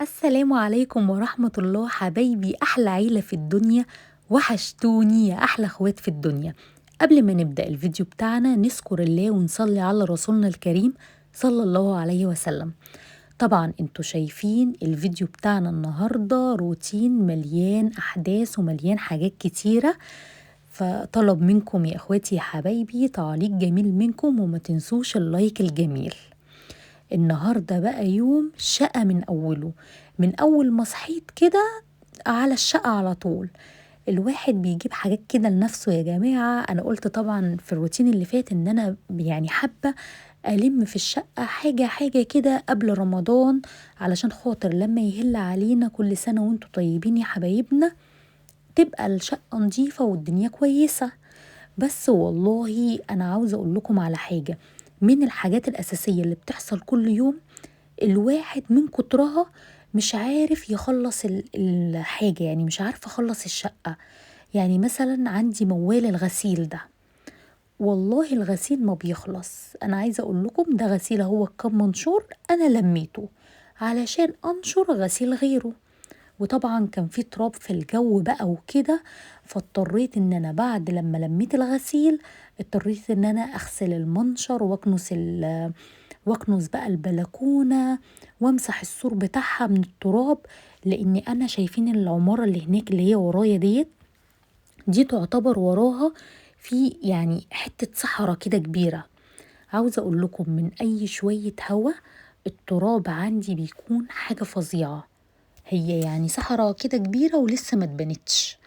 السلام عليكم ورحمة الله حبايبي، أحلى عيلة في الدنيا. وحشتوني يا أحلى أخوات في الدنيا. قبل ما نبدأ الفيديو بتاعنا نذكر الله ونصلي على رسولنا الكريم صلى الله عليه وسلم. طبعا انتوا شايفين الفيديو بتاعنا النهاردة روتين مليان أحداث ومليان حاجات كتيرة، فطلب منكم يا أخواتي يا حبايبي تعليق جميل منكم وما تنسوش اللايك الجميل. النهاردة بقى يوم شقة من أوله، من أول ما صحيت كده على الشقة على طول. الواحد بيجيب حاجات كده لنفسه يا جماعة. أنا قلت طبعا في الروتين اللي فات إن أنا يعني حابة ألم في الشقة حاجة حاجة كده قبل رمضان، علشان خاطر لما يهل علينا كل سنة وانتوا طيبين يا حبايبنا تبقى الشقة نظيفة والدنيا كويسة. بس والله أنا عاوزة أقول لكم على حاجة من الحاجات الأساسية اللي بتحصل كل يوم. الواحد من كترها مش عارف يخلص الحاجة، يعني مش عارفة أخلص الشقة. يعني مثلا عندي موال الغسيل ده، والله الغسيل ما بيخلص. أنا عايزة أقول لكم ده غسيل هو كم منشور أنا لميته علشان أنشر غسيل غيره. وطبعا كان في تراب في الجو بقى وكده، فاضطريت ان انا بعد لما لميت الغسيل اضطريت ان انا اغسل المنشر واكنس بقى البلكونة وامسح السور بتاعها من التراب. لان انا شايفين العمارة اللي هناك اللي هي ورايا دي تعتبر وراها في يعني حتة صحراء كده كبيرة. عاوزة اقول لكم من اي شوية هوا التراب عندي بيكون حاجة فظيعة. هي يعني صحراء كده كبيرة ولسه ما اتبنتش،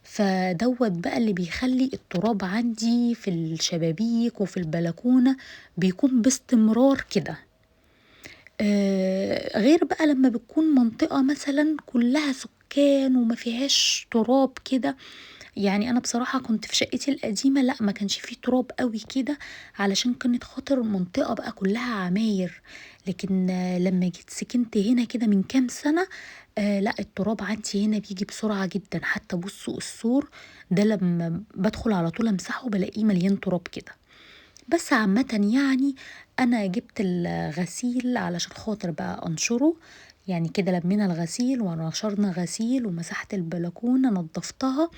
فدوت بقى اللي بيخلي التراب عندي في الشبابيك وفي البلكونة بيكون باستمرار كده. غير بقى لما بتكون منطقة مثلا كلها سكان وما فيهاش تراب كده. يعني انا بصراحة كنت في شقتي القديمة لا ما كانش فيه تراب قوي كده، علشان كانت خاطر منطقة بقى كلها عماير. لكن لما جيت سكنت هنا كده من كام سنة، لا التراب عندي هنا بيجي بسرعة جدا. حتى بصوا السور ده لما بدخل على طول امسحه بلاقيه مليان تراب كده. بس عامة يعني أنا جبت الغسيل علشان خاطر بقى أنشره. يعني كده لمينا الغسيل ونشرنا غسيل ومسحت البلكونة نظفتها.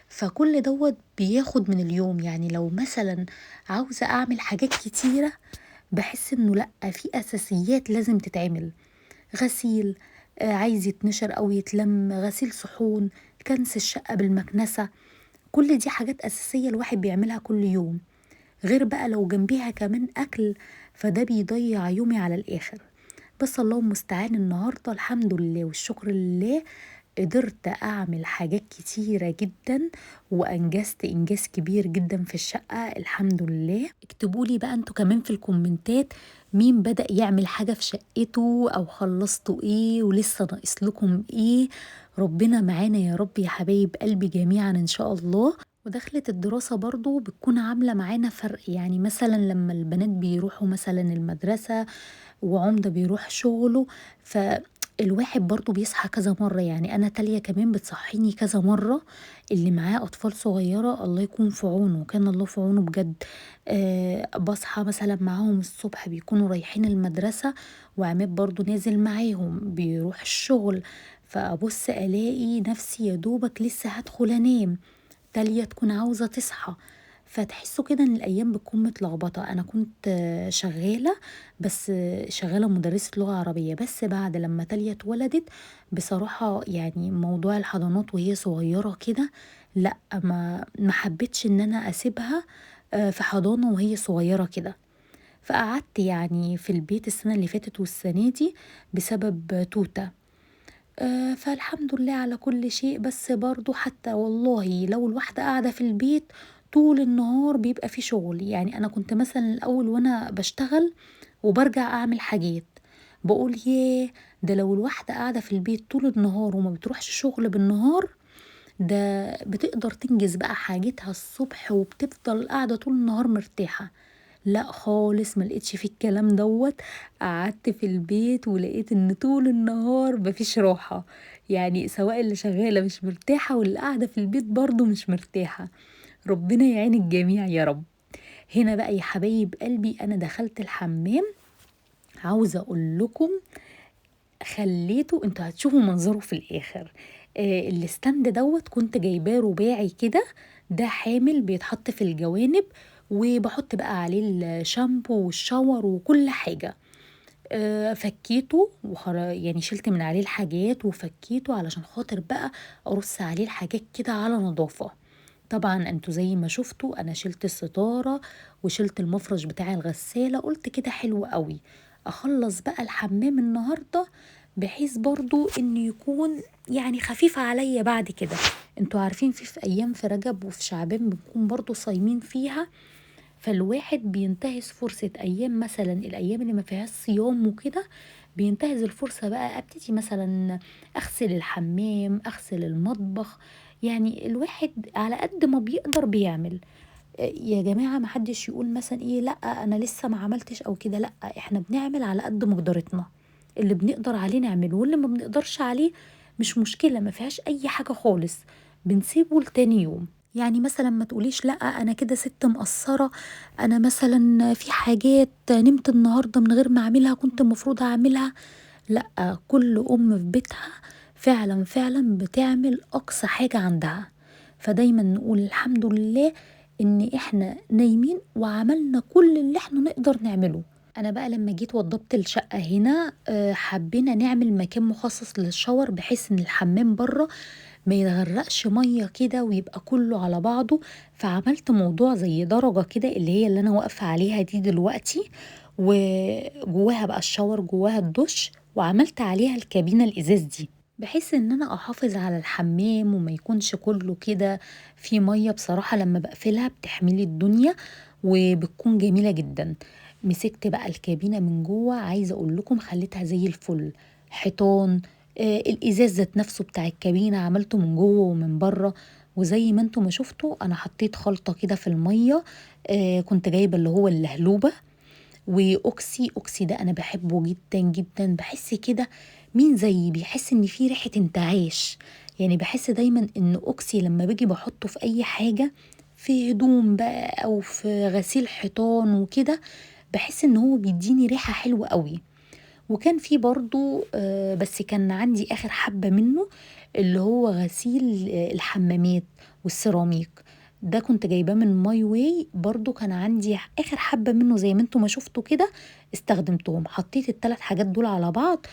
فكل دوت بياخد من اليوم. يعني لو مثلا عاوزة أعمل حاجات كتيرة بحس إنه لأ، في أساسيات لازم تتعمل. غسيل عايز يتنشر أو يتلم، غسيل صحون، كنس الشقة بالمكنسة. كل دي حاجات أساسية الواحد بيعملها كل يوم. غير بقى لو جنبيها كمان أكل فده بيضيع يومي على الآخر. بس الله المستعان النهاردة الحمد لله والشكر لله قدرت أعمل حاجات كتيرة جدا وأنجزت إنجاز كبير جدا في الشقة الحمد لله. اكتبولي بقى انتوا كمان في الكومنتات مين بدأ يعمل حاجة في شقته أو خلصتوا ايه ولسه ناقص لكم ايه. ربنا معانا يا رب يا حبايب قلبي جميعا إن شاء الله. ودخلت الدراسة برضو بتكون عاملة معانا فرق. يعني مثلا لما البنات بيروحوا مثلا المدرسة وعمدة بيروح شغله، فالواحد برضو بيصحى كذا مرة. يعني أنا تالية كمان بتصحيني كذا مرة. اللي معاه أطفال صغيرة الله يكون في عونه، كان الله في عونه بجد. بصحى مثلا معاهم الصبح بيكونوا رايحين المدرسة، وعماد برضو نازل معاهم بيروح الشغل. فأبص ألاقي نفسي يا دوبك لسه هدخل أنام، تالية تكون عاوزة تصحى. فتحسوا كده ان الايام بتكون متلخبطه. انا كنت شغاله، بس شغاله مدرسه لغه عربيه. بس بعد لما تالية اتولدت بصراحه يعني موضوع الحضانات وهي صغيره كده لا، ما حبيتش ان انا اسيبها في حضانه وهي صغيره كده. فقعدت يعني في البيت السنه اللي فاتت والسنه دي بسبب توته. فالحمد لله على كل شيء. بس برضو حتى والله لو الواحدة قاعدة في البيت طول النهار بيبقى في شغل. يعني أنا كنت مثلا الأول وأنا بشتغل وبرجع أعمل حاجات بقول ياه، ده لو الواحدة قاعدة في البيت طول النهار وما بتروحش شغل بالنهار ده بتقدر تنجز بقى حاجتها الصبح وبتفضل قاعدة طول النهار مرتاحة. لا خالص ما لقيتش فيه الكلام دوت. قعدت في البيت ولقيت ان طول النهار مفيش راحة. يعني سواء اللي شغالة مش مرتاحة واللي قاعدة في البيت برضو مش مرتاحة. ربنا يعين الجميع يا رب. هنا بقى يا حبايب قلبي انا دخلت الحمام. عاوزة اقول لكم خليته، انتوا هتشوفوا منظره في الاخر. الستاند دوت كنت جايباه رباعي كده، ده حامل بيتحط في الجوانب، وبحط بقى عليه الشامبو والشاور وكل حاجة. فكيته يعني شلت من عليه الحاجات وفكيته علشان خاطر بقى ارص عليه الحاجات كده على نظافة. طبعا انتوا زي ما شفتوا انا شلت الستارة وشلت المفرش بتاع الغسالة، قلت كده حلو قوي اخلص بقى الحمام النهاردة، بحيث برضو انه يكون يعني خفيف عليا بعد كده. انتوا عارفين في ايام في رجب وفي شعبان بنكون برضو صايمين فيها، فالواحد بينتهز فرصة أيام مثلا الأيام اللي ما فيهاش صيام وكده، بينتهز الفرصة بقى أبتدي مثلا أغسل الحمام، أغسل المطبخ. يعني الواحد على قد ما بيقدر بيعمل. يا جماعة محدش يقول مثلا ايه لأ أنا لسه ما عملتش أو كده، لأ احنا بنعمل على قد مقدرتنا، اللي بنقدر عليه نعمله، واللي ما بنقدرش عليه مش مشكلة، ما فيهاش أي حاجة خالص، بنسيبه لتاني يوم. يعني مثلا ما تقوليش لأ أنا كده ست مقصرة، أنا مثلا في حاجات نمت النهاردة من غير ما أعملها كنت المفروض أعملها. لأ، كل أم في بيتها فعلا فعلا بتعمل أقصى حاجة عندها. فدايما نقول الحمد لله إن إحنا نايمين وعملنا كل اللي إحنا نقدر نعمله. أنا بقى لما جيت وضبت الشقة هنا حبينا نعمل مكان مخصص للشاور، بحيث إن الحمام بره ما يتغرقش ميه كده ويبقى كله على بعضه. فعملت موضوع زي درجة كده اللي هي اللي انا واقفة عليها دي دلوقتي، وجواها بقى الشاور جواها الدش، وعملت عليها الكابينة الازاز دي، بحيث ان انا احافظ على الحمام وما يكونش كله كده في ميه. بصراحة لما بقفلها بتحملي الدنيا وبتكون جميلة جدا. مسكت بقى الكابينة من جوه، عايزة اقول لكم خليتها زي الفل، حيطان، الازاز ذات نفسه بتاع الكابينة عملته من جوه ومن بره. وزي ما انتوا ما شفتوا انا حطيت خلطة كده في المية، كنت جايبة اللي هو اللهلوبة اوكسي ده انا بحبه جدا جدا. بحس كده مين زيي بيحس ان في ريحة انتعاش. يعني بحس دايما ان اوكسي لما باجي بحطه في اي حاجة، في هدوم بقى او في غسيل حيطان وكده، بحس ان هو بيديني ريحة حلوة قوي. وكان في برضو بس كان عندي اخر حبة منه، اللي هو غسيل الحمامات والسيراميك، ده كنت جايباه من ماي واي، برضو كان عندي اخر حبة منه زي ما انتوا ما شفتوا كده، استخدمتهم. حطيت الثلاث حاجات دول على بعض،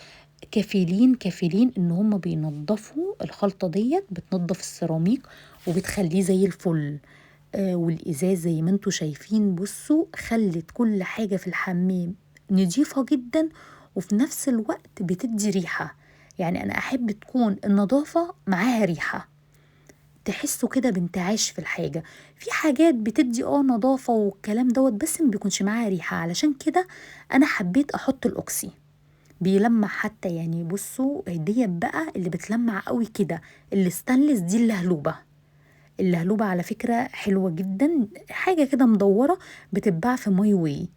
كفيلين كفيلين ان هما بينضفوا. الخلطة ديت بتنضف السيراميك وبتخليه زي الفل. والازاز زي ما انتوا شايفين، بصوا خلت كل حاجة في الحمام نضيفة جدا، وفي نفس الوقت بتدي ريحة. يعني أنا أحب تكون النظافة معاها ريحة، تحسوا كده بانتعاش في الحاجة. في حاجات بتدي نظافة والكلام دوت بس ما بيكونش معاها ريحة، علشان كده أنا حبيت أحط الأوكسي، بيلمع حتى. يعني بصوا ديت بقى اللي بتلمع قوي كده، الستانلس دي اللهلوبة. اللهلوبة على فكرة حلوة جدا، حاجة كده مدورة بتتباع في ماي واي،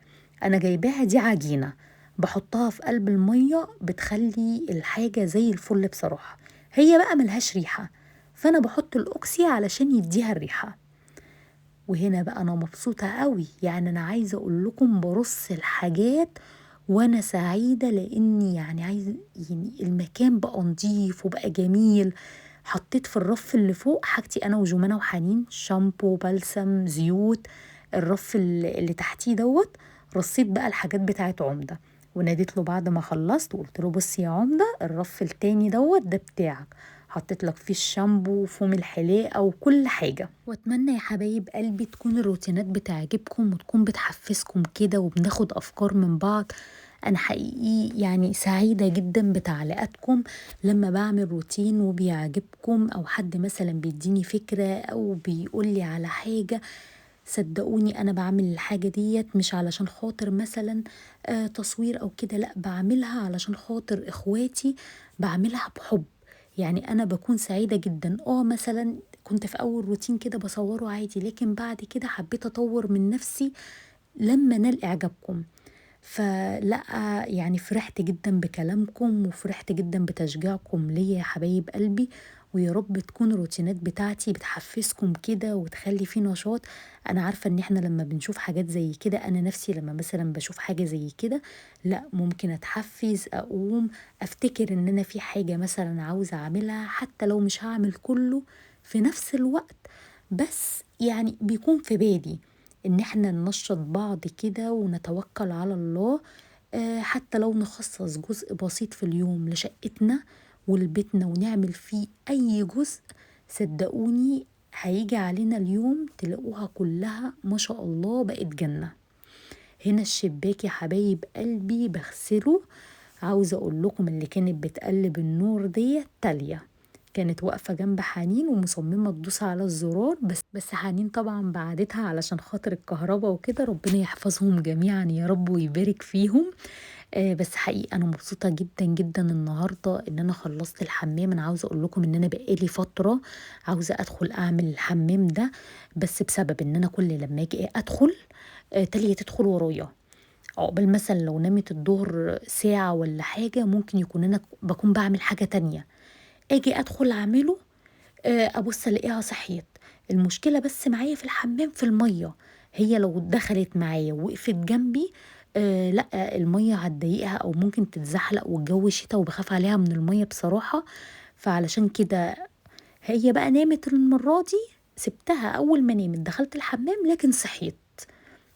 أنا جايباها دي عجينة بحطها في قلب المية، بتخلي الحاجة زي الفل بصراحة. هي بقى ملهاش ريحة، فأنا بحط الأوكسي علشان يديها الريحة. وهنا بقى أنا مبسوطة قوي، يعني أنا عايزة أقول لكم برص الحاجات وأنا سعيدة، لأني يعني يعني المكان بقى نضيف وبقى جميل. حطيت في الرف اللي فوق حاجتي أنا وجمانة وحنين، شامبو، بلسم، زيوت. الرف اللي تحتيه دوت رصيت بقى الحاجات بتاعت عمدة، وناديت له بعد ما خلصت وقلت له بص يا عمدة، الرف التاني دوت ده بتاعك، حطيت لك فيه الشامبو وفوم الحلاقة وكل حاجة. واتمنى يا حبايب قلبي تكون الروتينات بتعجبكم وتكون بتحفزكم كده وبناخد افكار من بعض. انا حقيقي يعني سعيدة جدا بتعليقاتكم لما بعمل روتين وبيعجبكم، او حد مثلا بيديني فكرة او بيقولي على حاجة. صدقوني انا بعمل الحاجة ديت مش علشان خاطر مثلا تصوير او كده، لا بعملها علشان خاطر اخواتي، بعملها بحب. يعني انا بكون سعيدة جدا. مثلا كنت في اول روتين كده بصوره عادي، لكن بعد كده حبيت اطور من نفسي لما نال اعجابكم. فلا يعني فرحت جدا بكلامكم وفرحت جدا بتشجيعكم ليا يا حبايب قلبي، ويا رب تكون الروتينات بتاعتي بتحفزكم كده وتخلي فيه نشاط. انا عارفة ان احنا لما بنشوف حاجات زي كده، انا نفسي لما مثلا بشوف حاجة زي كده لا ممكن اتحفز اقوم افتكر ان انا في حاجة مثلا عاوزة اعملها، حتى لو مش هعمل كله في نفس الوقت، بس يعني بيكون في بالي ان احنا ننشط بعض كده ونتوكل على الله. حتى لو نخصص جزء بسيط في اليوم لشقتنا ولبيتنا ونعمل فيه أي جزء، صدقوني هيجي علينا اليوم تلاقوها كلها ما شاء الله بقت جنة. هنا الشباك يا حبايب قلبي بغسله. عاوزة أقول لكم اللي كانت بتقلب النور دي تالية، كانت واقفة جنب حنين ومصممة تدوس على الزرار، بس حنين طبعا بعدتها علشان خاطر الكهرباء وكده. ربنا يحفظهم جميعا يا رب ويبارك فيهم. بس حقيقي انا مبسوطه جدا جدا النهارده ان انا خلصت الحمام. انا عاوزه اقول لكم ان انا بقالي فتره عاوزه ادخل اعمل الحمام ده، بس بسبب ان انا كل لما اجي ادخل تالية تدخل ورايا. عقبال مثلا لو نامت الظهر ساعه ولا حاجه، ممكن يكون انا بكون بعمل حاجه تانية، اجي ادخل اعمله ابص الاقيها صحيت. المشكله بس معايا في الحمام في الميه، هي لو دخلت معايا ووقفت جنبي لا الميه هتضايقها او ممكن تتزحلق، والجو شتا وبخاف عليها من الميه بصراحه. فعلشان كده هي بقى نامت المره دي، سبتها اول ما نامت دخلت الحمام لكن صحيت.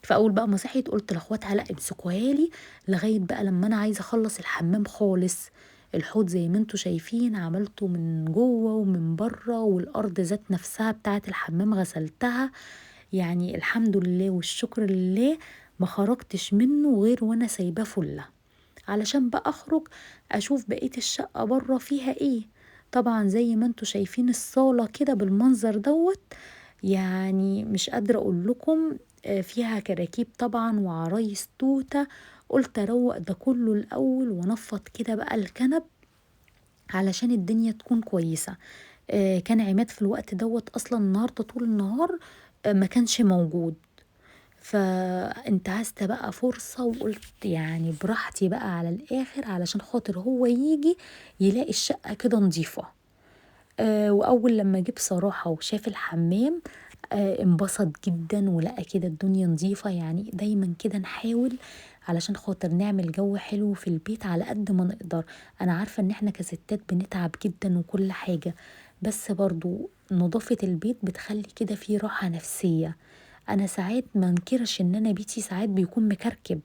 فاول بقى ما صحيت قلت لاخواتها لا امسكوها لي لغايه بقى لما انا عايزه اخلص الحمام خالص. الحوض زي ما انتوا شايفين عملته من جوه ومن بره، والارض ذات نفسها بتاعه الحمام غسلتها. يعني الحمد لله والشكر لله ما خرجتش منه غير وانا سايباه فله، علشان بقى اخرج اشوف بقيه الشقه بره فيها ايه. طبعا زي ما انتوا شايفين الصاله كده بالمنظر دوت، يعني مش قادرة اقول لكم فيها كراكيب طبعا وعرايس توتة. قلت اروق ده كله الاول ونفض كده بقى الكنب علشان الدنيا تكون كويسة. كان عماد في الوقت دوت اصلا النهاردة طول النهار ما كانش موجود، فانتهزت بقى فرصة وقلت يعني براحتي بقى على الاخر علشان خاطر هو يجي يلاقي الشقة كده نظيفة. واول لما جه بصراحة وشاف الحمام انبسط جدا ولقى كده الدنيا نظيفة. يعني دايما كده نحاول علشان خاطر نعمل جو حلو في البيت على قد ما نقدر. انا عارفة ان احنا كستات بنتعب جدا وكل حاجة، بس برضو نظافة البيت بتخلي كده فيه راحة نفسية. انا ساعات ما انكرش ان انا بيتي ساعات بيكون مكركب،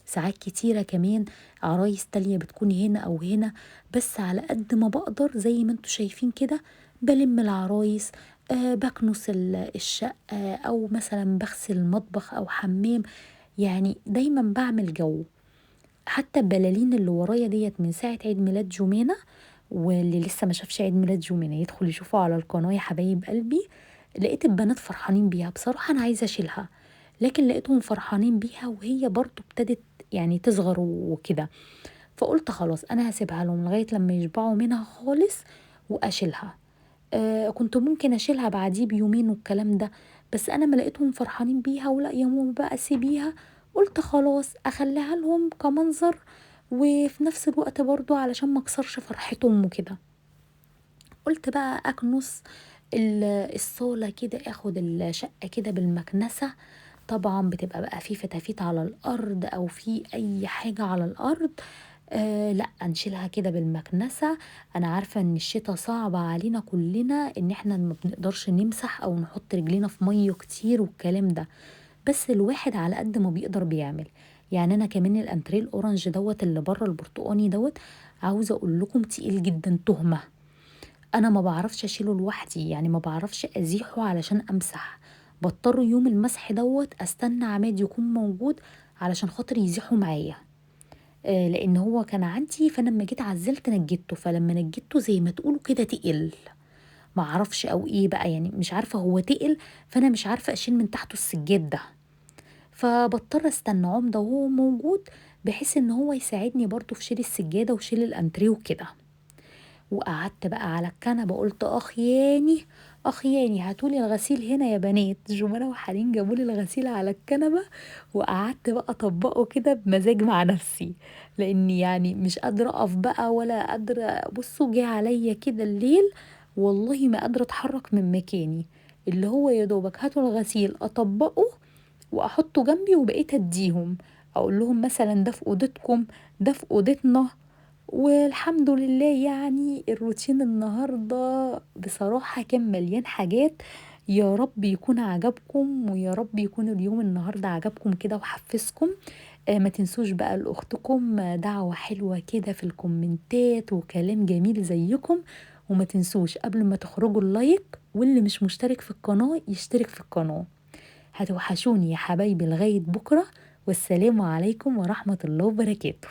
ساعات كتيرة كمان عرايس تانية بتكون هنا أو هنا، بس على قد ما بقدر زي ما انتوا شايفين كده بلم العرايس، بكنس الشقة أو مثلا بغسل المطبخ أو حمام. يعني دايما بعمل جو. حتى البلالين اللي ورايا ديت من ساعة عيد ميلاد جمانة، واللي لسه ما شافش عيد ميلاد جمانة يدخل يشوفه على القناة يا حبايب قلبي. لقيت البنات فرحانين بيها بصراحة، أنا عايزة أشيلها لكن لقيتهم فرحانين بيها وهي برضو ابتدت يعني تصغر وكده. فقلت خلاص أنا هسيبها لهم لغاية لما يشبعوا منها خالص وأشيلها. كنت ممكن أشيلها بعديه بيومين والكلام ده، بس أنا ما لقيتهم فرحانين بيها ولا يا ماما بقى سيبيها. قلت خلاص أخليها لهم كمنظر، وفي نفس الوقت برضو علشان ما اكسرش فرحتهم وكده. قلت بقى أكنس الصالة كده، اخد الشقة كده بالمكنسة. طبعا بتبقى بقى في فتافيت على الأرض أو في أي حاجة على الأرض، لا نشيلها كده بالمكنسة. أنا عارفة إن الشتا صعب علينا كلنا إن احنا ما بنقدرش نمسح أو نحط رجلينا في مية كتير والكلام ده، بس الواحد على قد ما بيقدر بيعمل. يعني أنا كمان الأنتريه الأورنج دوت اللي بره البرتقاني دوت، عاوزة أقول لكم تقيل جدا تهمة. انا ما بعرفش اشيله لوحدي، يعني ما بعرفش ازيحه علشان امسح، بضطر يوم المسح دوت استنى عماد يكون موجود علشان خاطر يزيحه معايا. لان هو كان عندي، فانا لما جيت عزلت نجدته، فلما نجدته زي ما تقولوا كده تقل، ما اعرفش او ايه بقى، يعني مش عارفه هو تقل، فانا مش عارفه اشيل من تحته السجاد ده، فبضطر استنى عمده وهو موجود بحيث ان هو يساعدني برضو في شيل السجاده وشيل الانتريه وكده. وقعدت بقى على الكنبة قلت اخ ياني، اخ ياني هاتولي الغسيل هنا يا بنات. جمانة وحنين جابولي الغسيل على الكنبة، وقعدت بقى اطبقه كده بمزاج مع نفسي، لاني يعني مش قادرة اقف بقى ولا قادرة. بصوا جه عليا كده الليل والله ما قادرة أتحرك من مكاني، اللي هو يا دوبك هاتوا الغسيل أطبقه وأحطه جنبي وبقيت أديهم، أقول لهم مثلا ده في أوضتكم، ده في أوضتنا. والحمد لله يعني الروتين النهارده بصراحة كان مليان حاجات. يا رب يكون عجبكم، ويا رب يكون اليوم النهارده عجبكم كده وحفزكم. ما تنسوش بقى لأختكم دعوة حلوة كده في الكومنتات وكلام جميل زيكم. وما تنسوش قبل ما تخرجوا اللايك، واللي مش مشترك في القناة يشترك في القناة. هتوحشوني يا حبايبي لغاية بكرة، والسلام عليكم ورحمة الله وبركاته.